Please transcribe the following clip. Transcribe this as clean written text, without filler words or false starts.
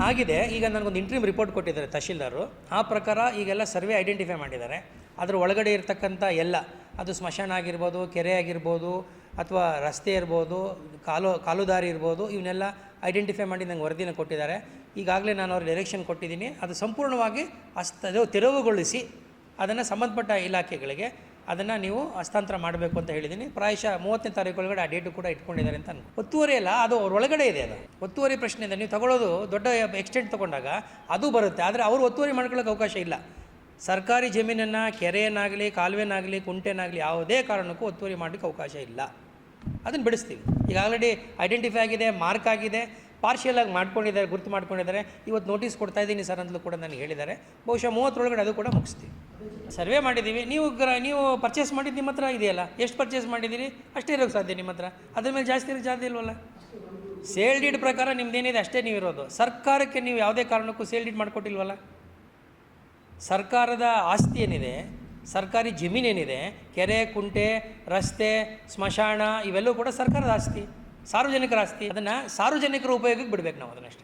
ಆಗಿದೆ. ಈಗ ನನಗೊಂದು ಇಂಟ್ರೀಮ್ ರಿಪೋರ್ಟ್ ಕೊಟ್ಟಿದ್ದಾರೆ ತಹಶೀಲ್ದಾರರು. ಆ ಪ್ರಕಾರ ಈಗೆಲ್ಲ ಸರ್ವೆ ಐಡೆಂಟಿಫೈ ಮಾಡಿದ್ದಾರೆ. ಅದರ ಒಳಗಡೆ ಇರತಕ್ಕಂಥ ಎಲ್ಲ, ಅದು ಸ್ಮಶಾನ ಆಗಿರ್ಬೋದು, ಕೆರೆ ಆಗಿರ್ಬೋದು, ಅಥವಾ ರಸ್ತೆ ಇರ್ಬೋದು, ಕಾಲು ದಾರಿ ಇರ್ಬೋದು, ಇವನ್ನೆಲ್ಲ ಐಡೆಂಟಿಫೈ ಮಾಡಿ ನಂಗೆ ವರದಿನ ಕೊಟ್ಟಿದ್ದಾರೆ. ಈಗಾಗಲೇ ನಾನು ಅವ್ರಿಗೆ ಡೈರೆಕ್ಷನ್ ಕೊಟ್ಟಿದ್ದೀನಿ. ಅದು ಸಂಪೂರ್ಣವಾಗಿ ತೆರವುಗೊಳಿಸಿ ಅದನ್ನು ಸಂಬಂಧಪಟ್ಟ ಇಲಾಖೆಗಳಿಗೆ ಅದನ್ನು ನೀವು ಹಸ್ತಾಂತರ ಮಾಡಬೇಕು ಅಂತ ಹೇಳಿದ್ದೀನಿ. ಪ್ರಾಯಶಃ 30ನೇ ತಾರೀಕು ಒಳಗಡೆ ಆ ಡೇಟು ಕೂಡ ಇಟ್ಕೊಂಡಿದ್ದಾರೆ ಅಂತ ಒತ್ತುವರಿ ಅಲ್ಲ, ಅದು ಅವ್ರ ಒಳಗಡೆ ಇದೆ. ಅದು ಒತ್ತುವರಿ ಪ್ರಶ್ನೆಯಿಂದ ನೀವು ತಗೊಳ್ಳೋದು ದೊಡ್ಡ ಎಕ್ಸ್ಟೆಂಟ್ ತೊಗೊಂಡಾಗ ಅದು ಬರುತ್ತೆ. ಆದರೆ ಅವರು ಒತ್ತುವರಿ ಮಾಡ್ಕೊಳ್ಳೋಕೆ ಅವಕಾಶ ಇಲ್ಲ. ಸರ್ಕಾರಿ ಜಮೀನನ್ನು, ಕೆರೆಯನ್ನಾಗಲಿ, ಕಾಲುವೆನಾಗಲಿ, ಕುಂಟೆನಾಗಲಿ ಯಾವುದೇ ಕಾರಣಕ್ಕೂ ಒತ್ತುವರಿ ಮಾಡಲಿಕ್ಕೆ ಅವಕಾಶ ಇಲ್ಲ. ಅದನ್ನು ಬಿಡಿಸ್ತೀವಿ. ಈಗ ಆಲ್ರೆಡಿ ಐಡೆಂಟಿಫೈ ಆಗಿದೆ, ಮಾರ್ಕ್ ಆಗಿದೆ, ಪಾರ್ಷಿಯಲಾಗಿ ಮಾಡ್ಕೊಂಡಿದ್ದಾರೆ, ಗುರುತು ಮಾಡ್ಕೊಂಡಿದ್ದಾರೆ. ಇವತ್ತು ನೋಟಿಸ್ ಕೊಡ್ತಾ ಇದ್ದೀನಿ ಸರ್ ಅಂತಲೂ ಕೂಡ ನನಗೆ ಹೇಳಿದ್ದಾರೆ. ಬಹುಶಃ 30 ಅದು ಕೂಡ ಮುಗಿಸ್ತೀವಿ. ಸರ್ವೆ ಮಾಡಿದ್ದೀವಿ. ನೀವು ಪರ್ಚೇಸ್ ಮಾಡಿದ್ದು ನಿಮ್ಮ ಹತ್ರ ಇದೆಯಲ್ಲ, ಎಷ್ಟು ಪರ್ಚೇಸ್ ಮಾಡಿದ್ದೀರಿ ಅಷ್ಟೇ ಇರೋಕ್ಕೆ ಸಾಧ್ಯ ನಿಮ್ಮ ಹತ್ರ. ಅದ್ರ ಮೇಲೆ ಜಾಸ್ತಿ ಇರೋಕ್ಕೆ ಸಾಧ್ಯ ಇಲ್ವಲ್ಲ. ಸೇಲ್ ಡೀಡ್ ಪ್ರಕಾರ ನಿಮ್ದೇನಿದೆ ಅಷ್ಟೇ ನೀವು ಇರೋದು. ಸರ್ಕಾರಕ್ಕೆ ನೀವು ಯಾವುದೇ ಕಾರಣಕ್ಕೂ ಸೇಲ್ ಡೀಡ್ ಮಾಡಿಕೊಟ್ಟಿಲ್ವಲ್ಲ. ಸರ್ಕಾರದ ಆಸ್ತಿ ಏನಿದೆ, ಸರ್ಕಾರಿ ಜಮೀನೇನಿದೆ, ಕೆರೆ, ಕುಂಟೆ, ರಸ್ತೆ, ಸ್ಮಶಾನ, ಇವೆಲ್ಲವೂ ಕೂಡ ಸರ್ಕಾರದ ಆಸ್ತಿ, ಸಾರ್ವಜನಿಕರ ಆಸ್ತಿ. ಅದನ್ನು ಸಾರ್ವಜನಿಕರ ಉಪಯೋಗಕ್ಕೆ ಬಿಡಬೇಕು ನಾವು ಅದನ್ನಷ್ಟೇ.